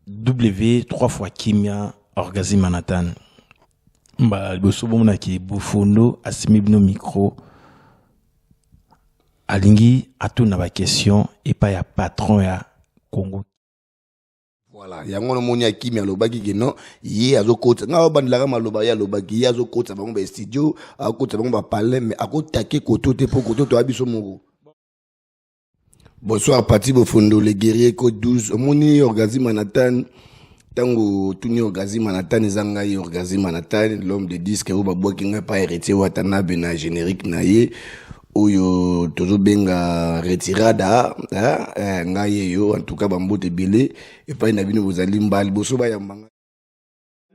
W 3 fois Kimia Orgasme Manhattan. Bah bosobo na ki bufundo asimibno micro alingi atuna ba question et pas ya patron ya Congo. Voilà, il y a un moni à Kimia lobaki que non, yi azokota nga bandla maloba ya lobaki ya azokota bango ba studio, akota bango ba parler mais akotake koto te po koto to abiso moko. Bonsoir parti bofundo les guerriers code 12 moni Orgasme Manhattan. Tango tuni Orgasme Manhattan ezanga yi Orgasme Manhattan l'homme de disque ou babwaki nga pa héritier watanabe na générique na ye oyo tozo benga retirada nga ye yo en tout cas bambote belé et pas na bino bozali mbali boso ba yambanga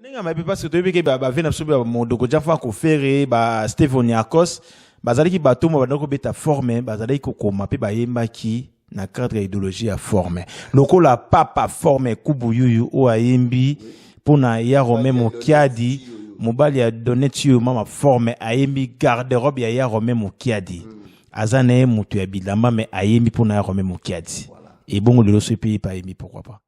nenga mabe parce que toyebeke ba vena sobe mondoko jafa ko fere ba Stevoniakos bazali ki bato mo bandako beta former bazali ko koma pe ba yembaki na cadre idéologie à former loko la papa former kubuyuyu o ayembi pona ya Romain Mokiadi mobali a donné tu mama former ayembi garde-robe ya Romain Mokiadi azane mutu ya bilamba mais ayembi pona ya Romain Mokiadi et bongo lelo so pays pas ayembi pourquoi pas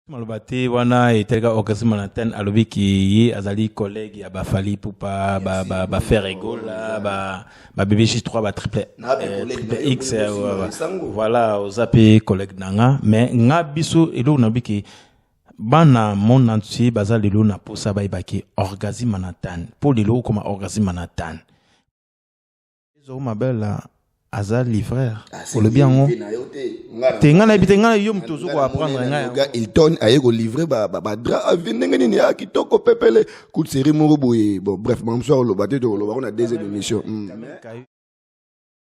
malobate wana etelga Orgasme Manhattan alobi ki ye azali collègue ya bafali pour pas ba faire rigola ba BBJ3 ba triple X voilà ozape collègue nanga mais nga biso elo na biki bana mon entier bazali lelo na posa ba ibaki Orgasme Manhattan pour lelo comme Orgasme Manhattan zo ma belle Azal livreur pour le bien on tenga na bitenga na yo mtozo ko apprendre nga il tonne aye ko livrer ba dra venenga ni ya kitoko pepele coup de série moko boye bon bref mam soir lo baté to lo ba on a deuxième émission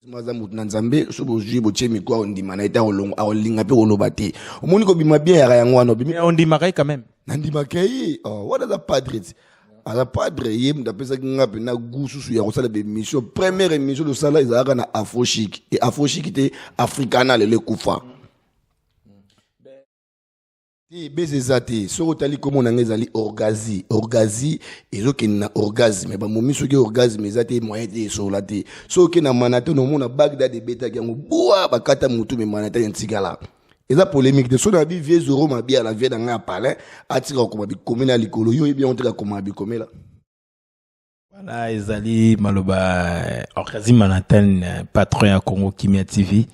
mazamut na nzambe so bo jui bo chemi kwa ndima na eta olongo a olinga pe lo baté omoni ko bima bien ya yango wana bima on dit makai quand même ndima kai oh what is the padre à la padre yem d'après ça nga pe na gusu su ya ko sala be mission première émission de sala izaka na Afrochic et Afrochic était africana le kufa ti bezezati so otali comme on ngezali orgazi ezoki na orgasme ba momi soki orgasme ezati moyen de solati so ke na manate no mona Bagdad de beta yango boa bakata mutu me manate ntikala eza polémique de so na bi vieux euro ma bi à la vie dans un palais atira ko ma bi komena likolo yo bien on tira ko ma bi komela voilà ezali maloba Orgasme Manhattan patron ya Congo Kimia TV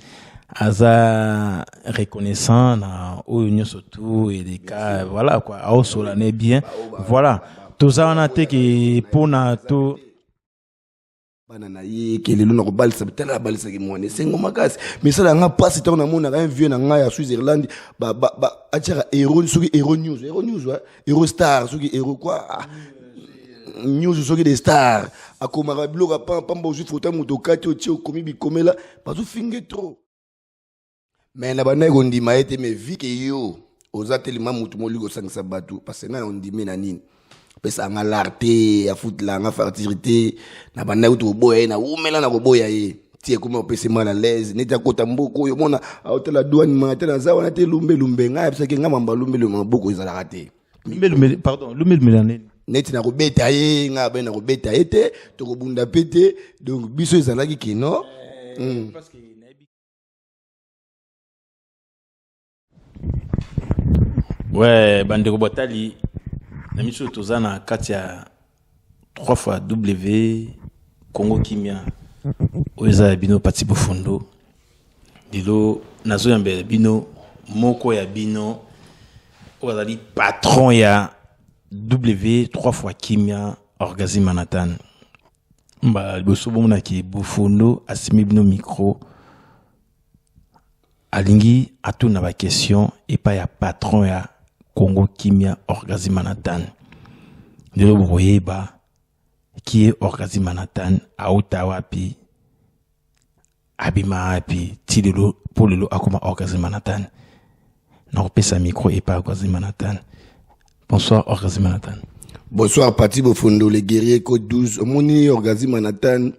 aza reconnaissant na oyo surtout et des cas voilà quoi au solane bien voilà tout ça on a été que pour na to banana ye kelelo na ko balisa bitala balisa ki mwana sengo makasi mais ça nga passe tant na mona un vieux na nga ya Switzerland ba atira Hero soki Hero News ouais Hero Star soki Hero quoi news soki des stars akomaka biloko pamba ozu fota moto kati o tio komi bikomela bazo finge trop mais na bana ko ndima ete me vi ke yo oza telema mutu moliko sangisa batu parce que na ndimi na nini pesa nga l'arte ya foot la nga fertilité na banda uto boya na umela na boya ye tie kuma opese mal à l'aise neta kota mboko yo mona autela douane mata na zawa na te lumbe nga pesa ke nga mamba lumbe mboko ezala raté lumbe pardon lumbe neti na ko beta ye nga ba na ko beta ete to ko bunda pété donc biso ezala ki kino parce que ouais bandeko botali na miso tozana katia 3 fois W Congo Kimia oza bino pati bofundo dilo nazo yambe bino moko ya bino ozali patron ya W 3 fois Kimia Orgasme Manhattan ba bosobo na ki bofundo asimi bino micro alingi atuna ba question et pas ya patron ya Congo Kimia Orgasme Manhattan. De l'Oboyeba, qui est Orgasme Manhattan, à Ottawa, puis Abima, puis Tidelo, pour le lot, à comment Orgasme Manhattan. Non, pas sa micro et pas Orgasme Manhattan. Bonsoir, Orgasme Manhattan. Bonsoir, Pati Bofundo, les guerriers code 12. Moni Orgasme Manhattan.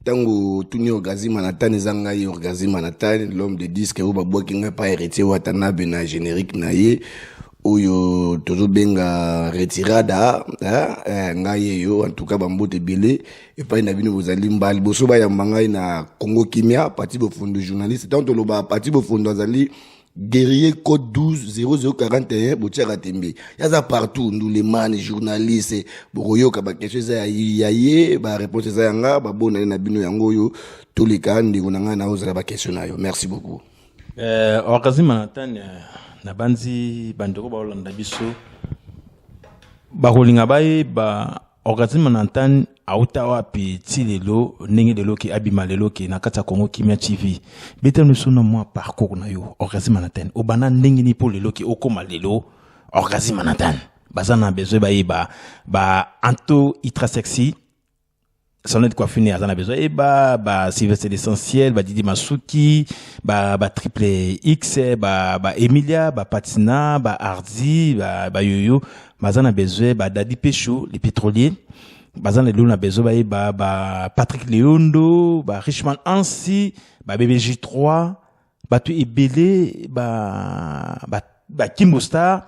Tango tuni Orgasme Manhattan ezanga yi Orgasme Manhattan l'homme de disque ou babwaki nga pa héritier watanabe na générique na ye oyo tozo benga retirada nga ye yo en tout cas bambote belé et pas na bino bozali mbali boso ba yambanga na Congo Kimia Pati Bofundo journaliste tant to loba Pati Bofundo azali guerrier code 12 0041 botiaka tembe yaza partout nous les man journalistes bokoyoka ba question za yaye ba réponse za yanga ba bona na bino yango yo tous les cas ndiko nanga na ozala ba question nayo. Merci beaucoup. Orgazima Nathan na banzi bandeko ba olanda biso ba holinga bae ba Orgazima Nathan auta wapi ti lelo ndenge lelo ki abima lelo ki na kata Congo Kimia TV bete nous sona moi parcours na yo Orgazima Nathan obana ndenge ni po lelo ki okoma lelo Orgazima Nathan bazana besoin ba anto itra sexy sonnet de coiffure azana besoin ba Sylvestre l'essentiel ba Didi Masuki ba triple X ba Emilia ba Patina ba Hardy ba Yoyo bazana besoin ba Daddy Pécho les pétroliers bazana luna besoin ba Patrick Leondo ba Richman Ansi ba BBJ3 ba tu ebele ba Kimbo Star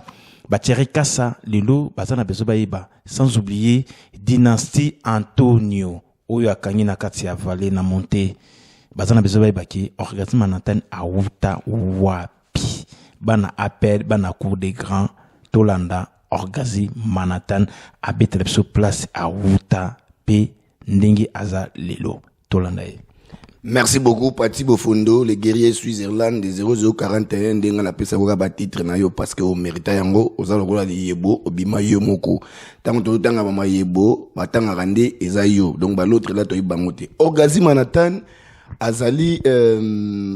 ba Thierry Kassa lelo bazana besoin ba sans oublier Dynastie Antonio oyo akangi na kati ya vallée na monté bazana besoin ba ki Orgazima Nathan auta wapi bana appel bana cour des grands tolanda Orgazima Nathan abete sur place auta pe ndingi aza lelo tolanda. Merci beaucoup Pati Bofondo, les guerriers Suisse-Irlande des 0041 ndenga na pesa boka ba titre na yo parce que o mérita yango oza lokola di yebo obima yo moko tango to tanga ba yebo batanga rande eza yo donc ba l'autre là to ibangote Orgazima Nathan azali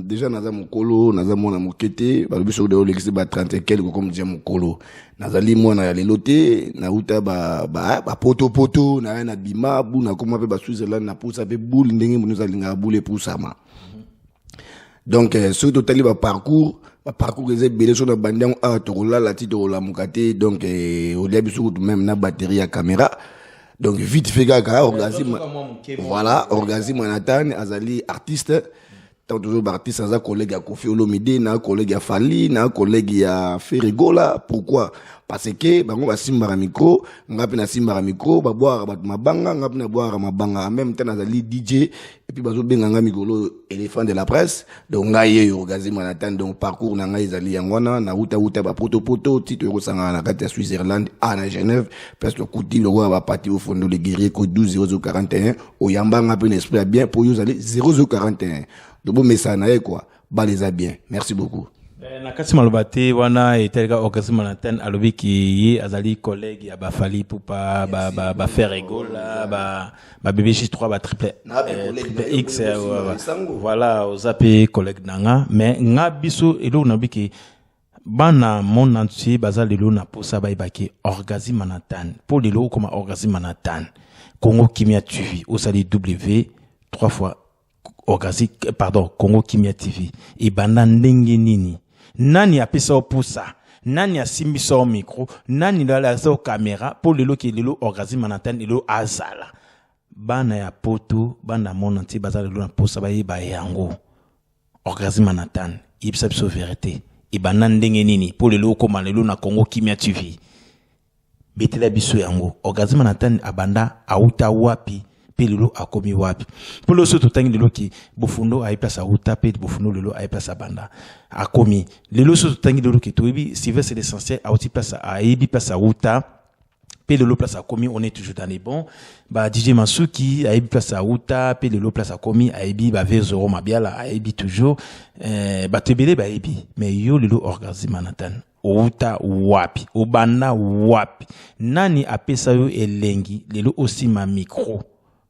déjà naza mokolo naza mona mokete ba biso de olexi ba 30 et quelques comme dia mokolo nazali mona ya lelote na uta ba poto na bima bu na koma pe ba Switzerland na pousa pe boule ndenge nous alinga boule poussama donc ce total ba parcours les belé sur na bandian a tokola la tito la mokate donc au début surtout même na batterie à caméra. Donc vite fait gaga Orgazima voilà Orgazima Nathan azali artiste tant toujours artiste sans collègue à Kofi Olomide na collègue à Fali na collègue à Ferregola pourquoi parce que bango ba simba micro ngapi na simba micro ba boire ba mabanga ngapi na boire mabanga en même temps azali DJ et puis bazo benga nga mikolo éléphant de la presse donc ngaye Orgazima Nathan donc parcours na ngai ezali yangwana na uta ba poto titre ko sanga na kati ya Suisse-Irlande à na Genève parce que kuti le roi ba parti au fond de les guerriers code 12 0041 au yamba ngapi na esprit bien pour yo aller 0041 de bon message na quoi ba les a bien. Merci beaucoup. Na kati malobate wana etelga Orgazima Nathan alobi ki ye azali collègue ya ba Fali Poupa ba Ferregola ba BBJ3 ba triple X voilà ozape collègue nanga mais nga biso elo na biki bana mon entier bazali lelo na posa ba ibaki Orgazima Nathan pour lelo comme Orgazima Nathan Congo Kimia TV osali W 3 fois Congo Kimia TV et banda ndenge nini nani apesa opusa nani asimbisa o micro nani la za caméra pour lelo ki lelo Orgazima Nathan lelo azala bana ya poto bana monanti bazala lelo na posa ba yango Orgazima Nathan ibsa biso vérité et bana ndenge nini pour lelo koma lelo na Congo Kimia TV betela biso yango Orgazima Nathan abanda auta wapi lelo akomi wapi polo so totangi lelo ki Bofundo ai place auta pe Bofundo lelo ai place banda akomi lelo so totangi lelo ki toyebi Sylvestre l'essentiel auti place aibi place auta pe lelo place akomi on est toujours dans les bons ba DJ Masuki aibi place auta pe lelo place akomi aibi ba Vezoro Mabiala aibi toujours ba tebele ba aibi mais yo lelo Orgazima Nathan outa wapi obanda wapi nani apesa yo elengi lelo aussi ma micro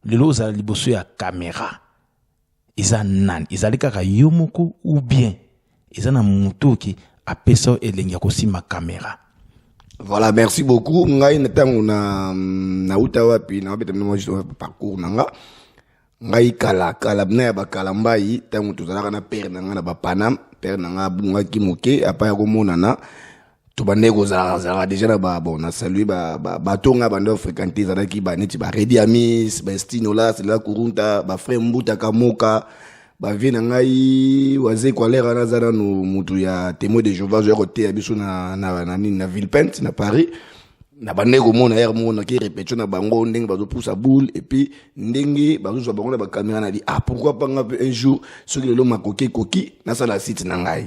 lelo za liboso ya caméra iza nan izali kaka yo moko ou bien iza na mutu ki apesa elengi ko sima caméra. Voilà, merci beaucoup. Ngai netango na uta wapi na beta mo parcours nanga ngai kala bna ba kala mbai tango tuzalaka na père nanga na ba Panam père nanga bunga kimoke apa ya komonana tubande ko za déjà na ba bon na saluer ba tonga bando fréquenter za ki ba neti ba Redi Amis ba Stino là c'est la kurunta ba frère Mbuta Kamoka ba vie na ngai waze kwa lera na zana no mutu ya témoin de Jéhovah je côté ya biso na Villepinte na Paris na bande ko mona hier mona ki répétition na bango ndenge bazo poussa boule et puis ndenge bazo so bango na ba caméra na dit pourquoi pas un jour ce que le makoki koki na sala site na ngai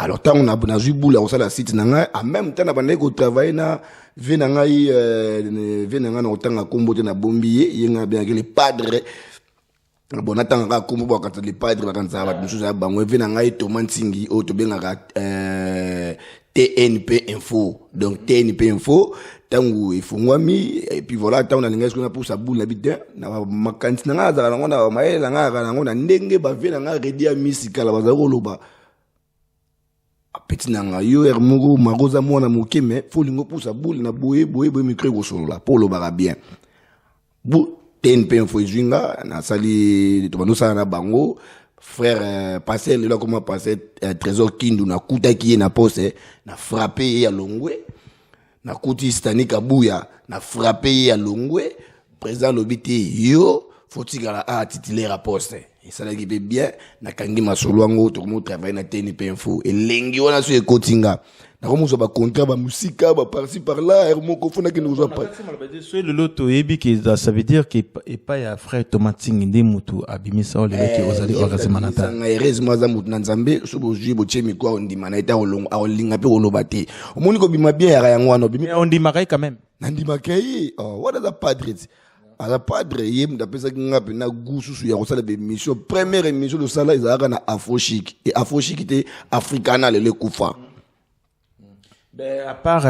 Alors tant on a vu boule on ça la site nanga en même temps on a ko travailler na venanga venanga na otanga kombote na bombier yenga bien que les padres bon atanga kombo quand les padres quand ça va mususu ya bango venanga tomantingi o to benga TNP info donc TNP info tangu ifungwami et puis voilà tant on a linga qu'on pour sa boule habite na makanti nanga za na maela nga na ndenge ba venanga redia misikala bazako loba petit nanga yo hermogo maroza mwana moke mais faut lingo pour sa boule na boye micro go solo la pour le bara bien bu TNP info zwinga na sali to banosa na bango frère passer le là comment passer trésor kindu na kuta ki na pose na frapper ya longwe na kuti stanika buya na frapper ya longwe président lobiti yo faut tigala a titulaire à poste et ça qui peut bien na kangi masoloango to mo travailler na TNP info et lengi wana so ekotinga na komo so ba contrat ba musika ba par-ci par-là hermo ko fona que nous a pas so le loto ebi qui ça veut dire que et pas ya frère tomating ndi mutu abimisa ole ki ozali orgasme manata na heureusement za mutu na nzambe so bo jui bo chemi kwa ndima na ita olongo alinga pe olobate omoni ko bima bien ya yango wana bima ondima kai quand même na ndima kai what is the padre ala padre yem d'apesa ngapi na gususu ya kosala be mission première émission de sala izaka na afrochic et afrochic était africana le kufa. Ben à part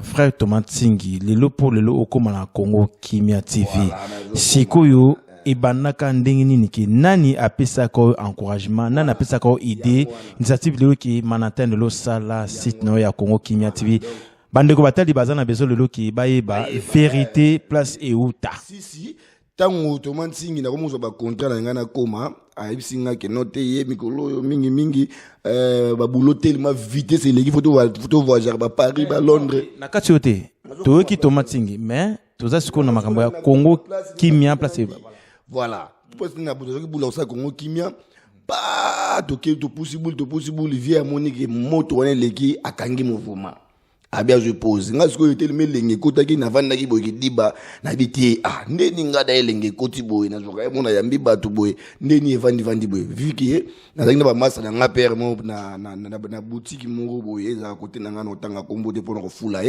frère Tomatingi lelo pour lelo okoma na Congo Kimia TV sikoyo ibanaka ndenge nini ki nani apesa ko encouragement nani apesa ko idée initiative lelo ki manatane lelo sala site no ya Congo Kimia TV bandeko batali bazana bezo lelo ki bayeba vérité place et uta si tango Tomatingi na komo ba contrat na ngana koma ayisinga ke note ye mikolo mingi ba boulot tellement vitesse les photo voyager ba Paris ba Londres na kati yote to ki Tomatingi mais toza siko na makambo ya Congo Kimia place voilà parce que na bozo ki boulot sa Congo Kimia pas to possible via Monique moto wana leki akangi mouvement abia je pose nga siko yote le lenge kota ki na vanda ki boki diba na biti ndeni nga da lenge koti boy na zoka mona yambi batu boy ndeni vandi boy viki na zangi na ba masa na nga père mo na boutique mo boy za côté na nga no tanga kombo de pour fula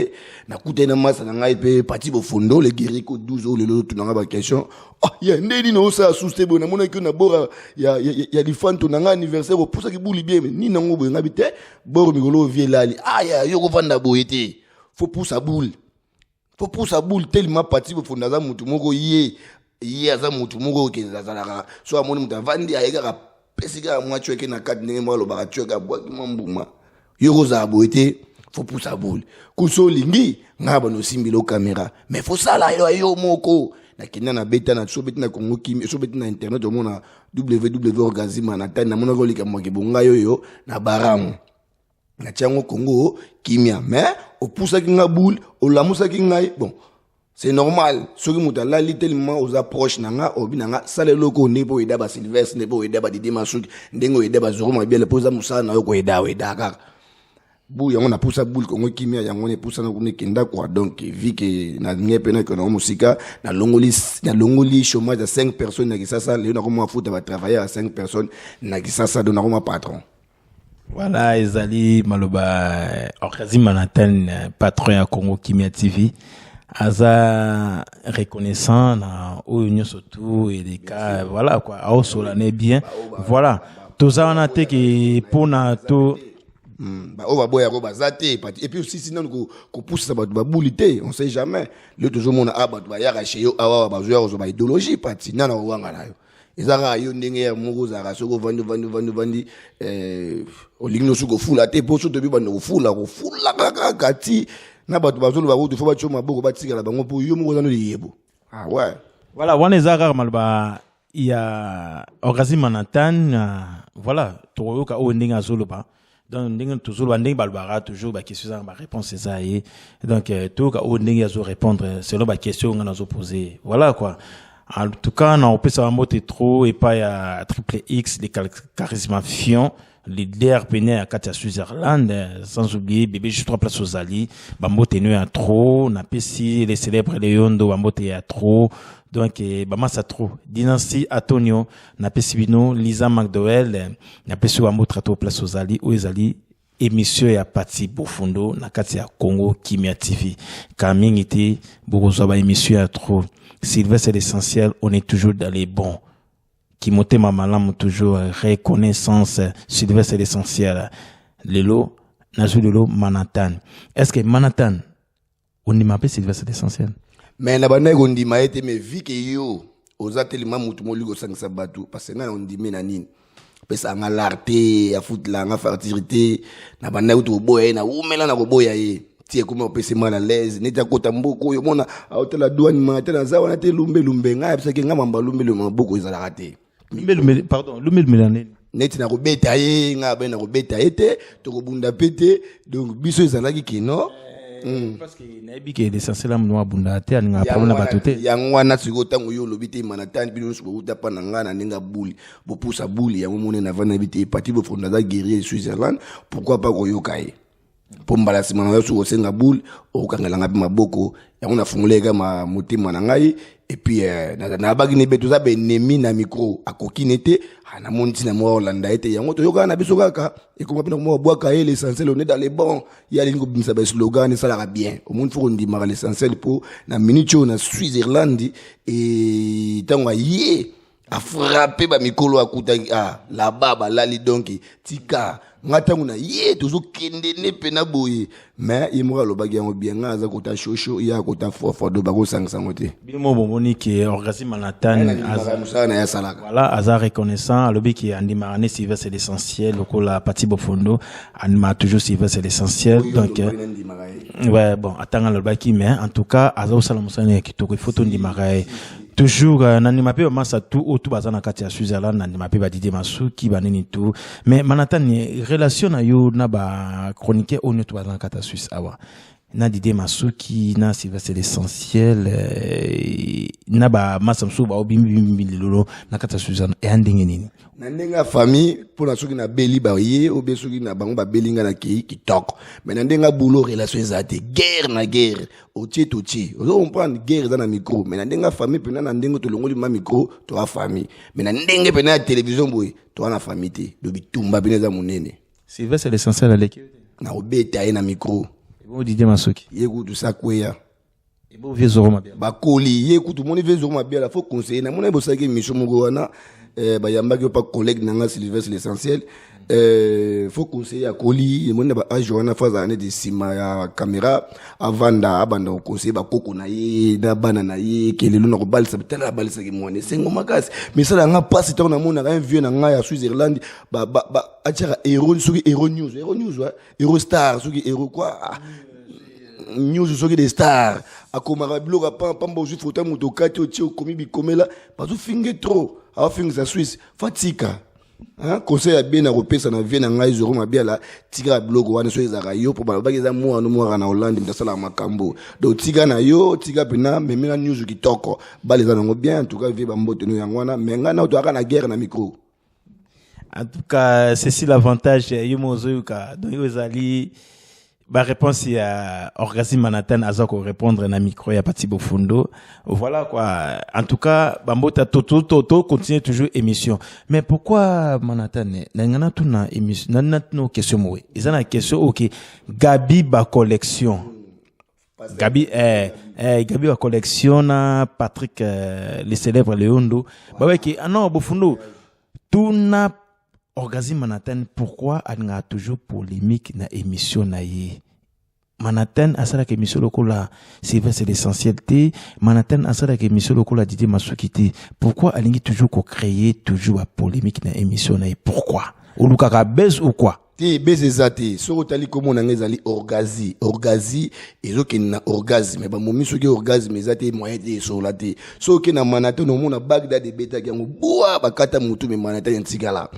na kuta na masa na nga pe parti bo fondo le guerrico 12 ans le loto na nga ba question ya ndeni no sa souste boy na mona ki na bora ya di fanto na nga anniversaire pour ça ki buli bien ni na ngo boy nga bité boro mikolo vie lali ya yo ko vanda boy faut pousser à boule tellement parti pour fondaza mutu moko ye aza mutu moko ke zazalaka so amoni mutu vandi ayeka pesika mwa chweke na kat ndenge mwa lo ba chweka bwa ki mbuma yoko za boité faut pousser à boule kuso lingi ngaba no simbilo caméra mais faut ça là yo moko na kenya na beta na so beta na Congo Kimia so beta na internet au mona www.orgasme na tana mona ko lika mwa ke bonga yo na baramu na tiango Congo Kimia mais au poussa ki nga boule au lamusa ki ngai bon c'est normal ce qui muta la tellement aux approches nanga obinanga sale loko nebo ida ba Sylvestre nebo ida ba Didi Masuki ndengo ida ba Zoro mabia le poza musa na yo ko ida kaka bu yango na poussa boule Congo Kimia yango ne poussa na kune kenda quoi donc vi que na ngepe na kono musika na longoli chômage de 5 personnes na kisasa le na ko mo futa ba travailler à 5 personnes na kisasa do na ko patron. Voilà, Ezali Maloba Orkazim Manatan, patron à Congo Kimia TV. Aza reconnaissant na Union surtout et des cas, voilà quoi, à Solane bien. Voilà. Tout ça on a été que pour na to et puis aussi sinon qu'on pousse ça ba boulité, on sait jamais. Le toujours mon abat ba ya chez yo awa ba joueur zo ba idéologie parti na wanga na yo. Ezara yo ndenge ya mungu zara soko vandi oligno suko fula te poso to bi bando fula kati na batu bazolo ba route fo ba choma boko ba tikala bango po yo mungu zano yebo ouais voilà wana ezara malba ya Orkazim Manatan voilà to ka o ndenge azolo ba donc ndenge toujours ndenge balbara toujours ba question ba réponse ça et donc to ka o ndenge azo répondre selon ba question nga nazo poser voilà quoi. En tout cas, on peut savoir que trop et pas à triple X, les charismafiants, les DRPN à Katia Switzerland, sans oublier bébé juste 3 places aux Ali, Bambote nu à trop, n'a pas si les célèbres Leondo, Bambote à trop, donc Bamasa trop, Dynastie Antonio, n'a pas si Bino, Lisa McDowell, n'a pas si Bambote à trop place aux Ali, ou les Ali, émission ya Pati Bofundo na kati ya Congo Kimia TV. Kamingi te bokozwa ba émission ya trop. Sylvestre l'essentiel, on est toujours dans les bons. Kimote Mamalam toujours reconnaissance Sylvestre l'essentiel. Lelo nazu lelo Manhattan. Est-ce que Manhattan on dit m'appelle Sylvestre l'essentiel? Mais na bana ko ndima ete me vi ke yo oza telema mutu moli ko sangisa batu parce que na on dit na nini. Pesa nga l'arte ya foot la nga fertilité na bana ko boya na umela na ko boya ye. Tie kuma opese mal à l'aise neta kota mboko yo mona hôtel la douane matin na zawana te lumbe nga parce que nga mamba lumbe mboko ezala raté. Lumbe pardon, lumbe nani? Neti na ko beta ye nga ba na ko beta ete to ko bunda pété donc biso ezala ki kino. Parce que nayebi ke l'essentiel am noa bunda te aninga problème na batote. Yango wana siko tango yo lobite Manhattan bino so ko tapa na nga na ninga buli bo pousa buli yango mone na vana bite Pati Bofundo za guerrier Switzerland pourquoi pas ko yokaye. Pombala simana yo so senga boule o kangala ngapi maboko yango na funguleka ma mutima na ngai et puis na bagi ne beto za be nemi na micro akoki nete ana monti na mo Hollanda ete yango to yoka na biso kaka et comme pena mo boaka et l'essentiel on est dans les bons il y a lingo bimsa ba slogan ça la bien au monde faut on dit mar l'essentiel pour na minute na Switzerland et tango yé a frappé ba mikolo akuta la baba la li donc tika ngatangu na ye tozo kende ne pena boye mais imora lo bagi yango bien ngaza kota shosho ya kota fo do bako sangsango te bimo bomoni ki orgasme Manhattan azana ya salaka voilà aza reconnaissant alobi ki andima ne Sylvestre l'essentiel lokola Pati Bofundo andima toujours Sylvestre l'essentiel donc ouais bon atanga lo baki mais en tout cas aza osala musana kitoko photo ndimaraye toujours nandima pe masa tout autour bazana kati ya Switzerland nandima pe ba Didier Masuki banini tout mais Manhattan ni relation na yo na ba chroniqueur on to bazana kati ya Suisse awa na Didier Masuki na Sylvestre l'essentiel na ba masa msu ba obimbi lolo na kati ya Switzerland e andenge nini na ndenga famille pour na soki na beli ba ye o be soki na bango ba belinga na ki kitoko mais na ndenga boulot relation ezate guerre na guerre o tie o comprendre guerre dans na micro mais na ndenga famille pena na ndengo to longoli ma micro to a famille mais na ndenge pena ya télévision boy to na famille te do bitumba pena za munene Sylvestre l'essentiel aleki na obeta ye na micro bon Didier Masuki ye kutu sakweya et bon vieux Zoroma bien bakoli ye kutu moni vieux Zoroma bien la faut conseiller na mona bo saki mission moko wana bayamba que pas collègue nanga Sylvestre l'essentiel faut conseiller à Koli mona ba ajona faza ane de sima ya caméra avanda abanda conseiller ba koko na ye na bana na ye kelelo na ko balisa tala balisa ki mwana sengo makasi mais ça nga passe tant na mona un vieux na nga ya Switzerland ba atira héros suki héros news ouais héros star suki héros quoi news soki des stars akomaka biloko pamba ozwi fota moto okati otie okomi bikomela bazofinge trop awafingisa Suisse fatika conseil ya bien na kopesa na vie na ngai zoro mabiala tika biloko wana so ezaka yo po balobaki eza mwana mwaka na Hollande mtasala makambo donc tika na yo tika pena memela news kitoko bale za nango bien en tout cas vie bambote no yango wana mais nga na to aka na guerre na micro en tout cas c'est si l'avantage yo mozoyuka donc yo ezali ba réponse ya orgasme Manhattan azako répondre na micro ya Pati Bofundo voilà quoi en tout cas bambota toto continue toujours émission mais pourquoi Manhattan ngana tuna émission na no question mowe ezana question OK Gabi ba collection Gabi ba collection na Patrick le célèbre Leondo ba ki non Bofundo tuna orgasme Manhattan pourquoi anga toujours polémique na émission na ye Manhattan asala ke émission lokola c'est l'essentiel té Manhattan asala ke émission lokola Didier Masuki té pourquoi alingi toujours ko créer toujours la polémique na émission na ye pourquoi ou lukaka buzz ou quoi te buzz ezate soko tali komo na ngezali orgazi ezoke na orgasme ba momi soki orgasme ezate moyen de solate soki na Manhattan no mona Bagdad de beta yango boa bakata mutu me Manhattan ntigala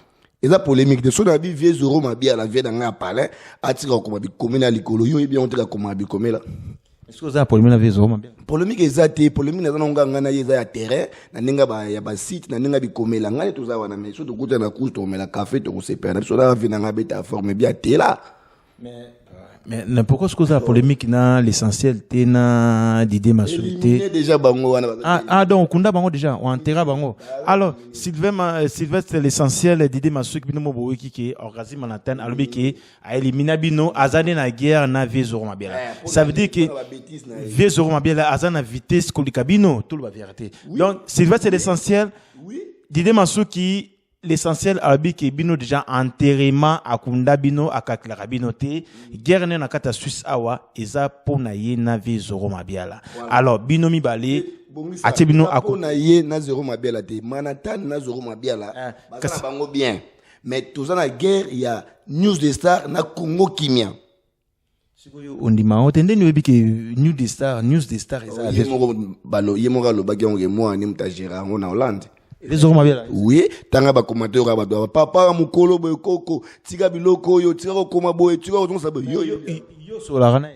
eza polémique de so na bi vieux Zoroma bien la vie dans nga palais atika ko mabi komena likolo yo bien on tika ko mabi komela est-ce que ça polémique na vieux Zoroma bien polémique ezate polémique na nga ngana yeza ya terrain na ninga ba ya ba site na ninga bi komela ngani to za wana mais so to kuta na kusto mela café to ko sepera so na vie na nga beta forme bien tela mais Mais pourquoi est-ce que la polémique na l'essentiel t'es na d'idée ma éliminé déjà bango donc kunda bango déjà on enterra bango. Alors Sylvestre l'essentiel d'idée ma soki bino mo boki ki orgasme manatan alobi ki a éliminé bino azane na guerre na viezoro mabela. Ça veut dire que viezoro mabela azana vitesse kolikabino tout la vérité. Donc Sylvestre l'essentiel d'idée ma soki l'essentiel albi ke bino déjà enterrement akunda bino akakla bino te guerre na kata Suisse awa eza pona ye na vie zoro mabiala. Alors bino mi balé ati bino akona ye na zoro mabiala te manatan na zoro mabiala basana bango bien mais tous na guerre il y a News de Star na Congo Kimia on dit ma otende ni webi ke News de Star eza yemo galo bagionge moi ni mtajira ngona Hollande. Oui, tanga ba commentaire ba ba papa mukolo boy koko tika biloko yo tika ko koma boy tika ko tonsa boy yo so la rana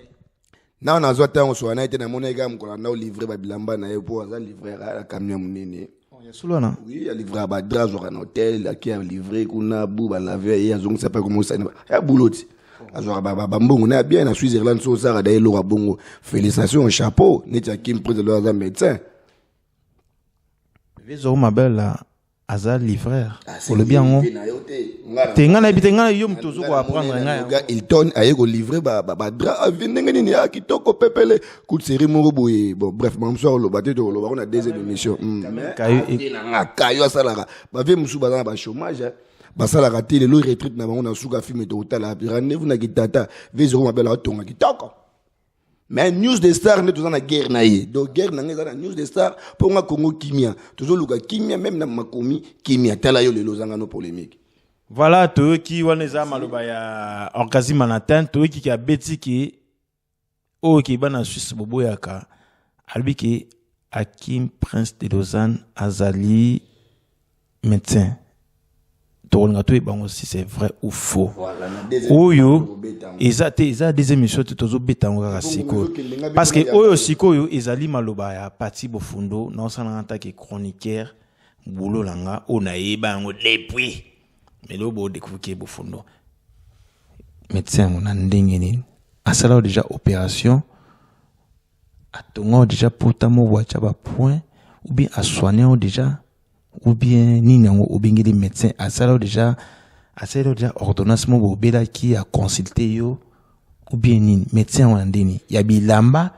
na na zo tango so na ite na mona ga mkola na livrer ba bilamba na ye po za livrer la camion munene ya sulana oui ya livrer ba drap zo na hôtel qui a livré kuna bu ba laver ya zo ça pas comment ça ya bouloti azwa ba mbongo na bien na Switzerland so ça da lo bongo félicitations chapeau ni tia kim prise de leur médecin. Viezoro mabela aza livreur pour le bien on tenga na bitenga yo mtozo ko apprendre nga il tonne aye ko livrer ba dra vinenge ni ya kitoko pepele coup de série moko boye bon bref mam so lo bateto lo ba on a deuxième émission kayo asalaka ba vie musu ba na chômage basalaka te le retraite na bango na suka film to tala rendez-vous na kitata Viezoro mabela tonga kitoko. Mais News de Star n'est toujours en guerre naïe. Donc guerre naïe dans News de Star pour nga Congo Kimia. Toujours le Kimia même na makomi Kimia talayo le lozanga no polémique. Voilà toi qui waneza maloba ya orgasme manatan toi qui a beti ki o ki bana Suisse bobo yaka albi ki Hakim Prince de Lausanne azali médecin. Toronga toi bango si c'est vrai ou faux. Voilà. Oyo eza des émissions tozo betango kaka siko parce que oyo siko yo ezali maloba ya parti bofundo na osana anta ke chroniqueur boulot langa ona yeba ngo depuis mais lo bo découvrir bofundo médecin on a ndenge nini asala déjà opération atonga déjà potamo wacha ba point ou bien a soigner déjà ou bien nini ngo obingeli médecin asala déjà ordonnance mo bobela qui a consulté yo ou bien nini médecin wana ndeni ya bilamba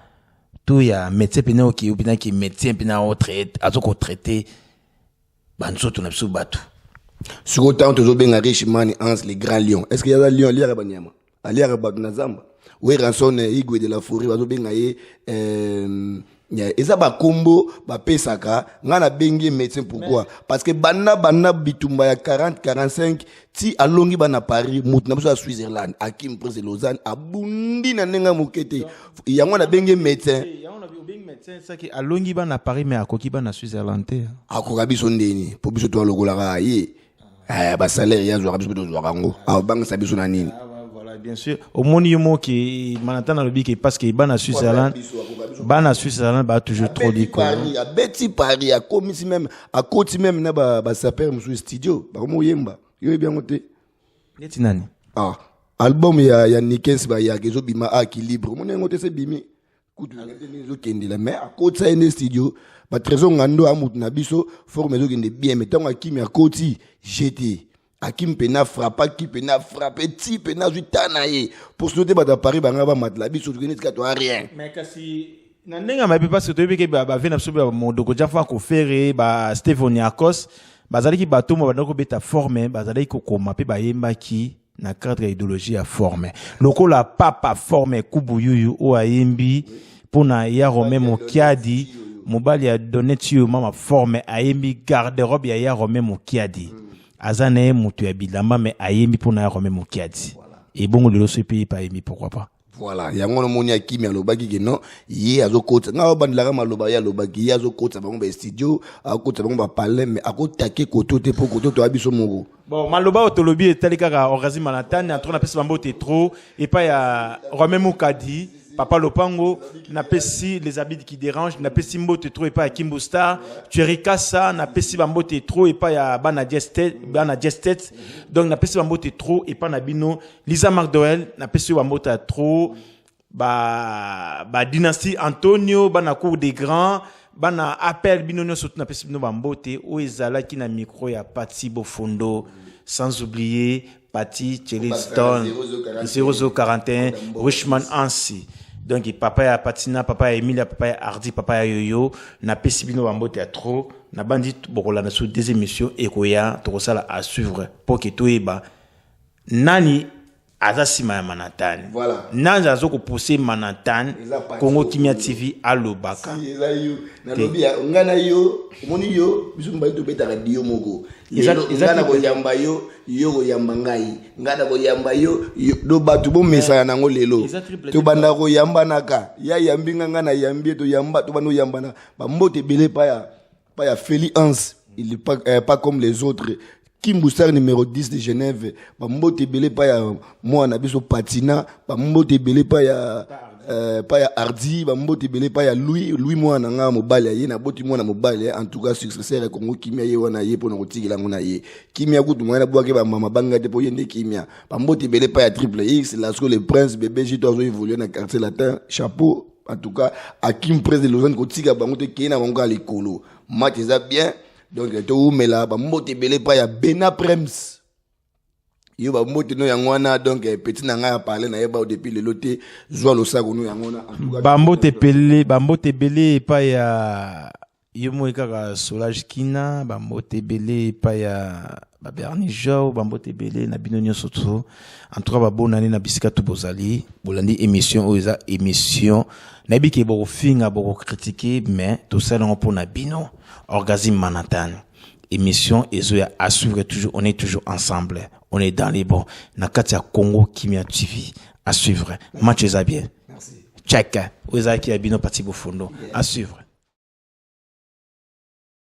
to ya médecin pena oki obina ki médecin pena o traite azoko traiter banso to na biso batu sur autant toujours benga riche man Hans les grands lions est-ce qu'il y a lion liara banyama aliara bagna zamba we ranson igwe de la forêt bazo benga ye eza ba kombo ba pesaka ngana bengi médecin pourquoi parce que bana bitumba ya 40 45 ti alongi bana Paris mutu na biso ya Switzerland Hakim Prince de Lausanne abundi na nenga mukete yango na bengi médecin yango na bengi médecin saki alongi bana Paris mais akoki bana Switzerland te akoka biso ndeni po biso to lokola ye ba salaire ya zo biso to zo rango banga sa biso na nini. Bien sûr au moni yomo qui manatana lobi qui parce que bana Switzerland ba toujours trop dit quoi a beti Paris a commis même a côté même na ba saper mu studio ba mo yemba yo bien ngote neti nani album ya Nikens ba ya kezo bima équilibre mo ngote se bimi kutu zo kende la mais a côté ça en studio ba trésor ngando amutu na biso forme zo kende bien mais tango Hakim ya côté jeté Hakim pena frappa qui pena frappé ti pena jutana ye pour sauter ba Paris ba ngaba matla biso tu ka to rien mais kasi na ndenga mabe parce que to beke ba vena so ba modoko jafa ko fere ba Stevoniakos bazali ki bato mo ba ndako beta forme bazali ko koma pe ba yemba ki na cadre idéologie à forme lokola papa forme kubuyuyu o ayembi pona ya Romain Mokiadi mobali ya donetio mama forme ayembi garde-robe ya Romain Mokiadi azane mutu ya bilamba mais ayembi pona ya Romain Mokiadi et bongo le so pays pas ayembi pourquoi pas voilà yango no moni Hakim ya lobaki ke non ye azokota nga bandela maloba ya lobaki ye azokota bango ba studio akota bango ba parler mais akotake koto te po koto to abiso moko bon maloba otolobi etali kaka orgasme manatani entre na pesa bambo te trop et pas ya Romain Mokiadi Papa Lopango, n'a pesi les habits qui dérangent, n'a pesi mbote trop et pas à Kimbo Star, tu Rikasa, n'a pesi bambote trop et pas à Bana Jestet, donc n'a pesi bambote trop et pas Nabino, Lisa Mardoel, n'a pesi bambote trop, dynastie Antonio, bana cour des grands, bana appel binono surtout n'a pesi bino bambote, ou ezala qui na micro ya Pati Bofondo, sans oublier Pati Cheliston, 0041, Richman Ansi. Donc, papa ya Patina, papa ya Emilia, papa ya Hardy, papa ya Yoyo, na pesibino bambote ya trop, na bandi bokola na sous des émissions et koya, tokosala à suivre pour que tout eba. Nani azasima ya Manhattan. Voilà. Nani azoko pousser Manhattan, Congo Kimia TV à Lobaka. Si, eza yo. Na lobi ya ngana yo, moni yo, biso mbayi to beta radio moko. Ngana ko yamba yo, yo ko yamba ngai. Ngana ko yamba yo, do batu bo mesa na ngo lelo. To banda ko yamba naka. Ya yambi ngana yambi to yamba to bano yamba na. Ba mbote belé pa ya Feli Hans. Il est pas comme les autres. Kimbo Star numéro 10 de Genève, Bambote belé pa ya moi na biso Patina, Bambote belé pa ya Hardy, Bambote belé pa ya Louis moi na nga mobali ye na boti moi na mobali en tout cas successeur Congo Kimia ye wana ye pona kotikila ngona ye. Kimia kutu mwana bwake ba mama banga te po yende Kimia. Bambote belé pa ya Triple X, Lasco le Prince, bébé Jito zo évoluer na quartier latin, chapeau en tout cas à Kim Prince de Lausanne kotika bango te kena bango ali kolo. Match ça bien. Donc, tu as là, tu belé pas ya Bena Prems. Yo ba moto no yangwana donc petit nanga ya parler na yeba depuis le loté zo lo sa no yangona en tout cas bambote belé pas ya yo mo kaka Solange Kina bambote belé pas ya ba Bernie Jo bambote belé na binonyo soto en tout cas ba bonani na bisika to bozali bolandi émission oza émission na biki bo finga bo critiquer mais tout ça non pour na bino Orgasme Manhattan émission ezoya à suivre toujours, on est toujours ensemble, on est dans les bons. Nakatia Congo Kimia TV à suivre. Match bien. Merci. Check. Oza qui a bino Pati Bofondo à suivre.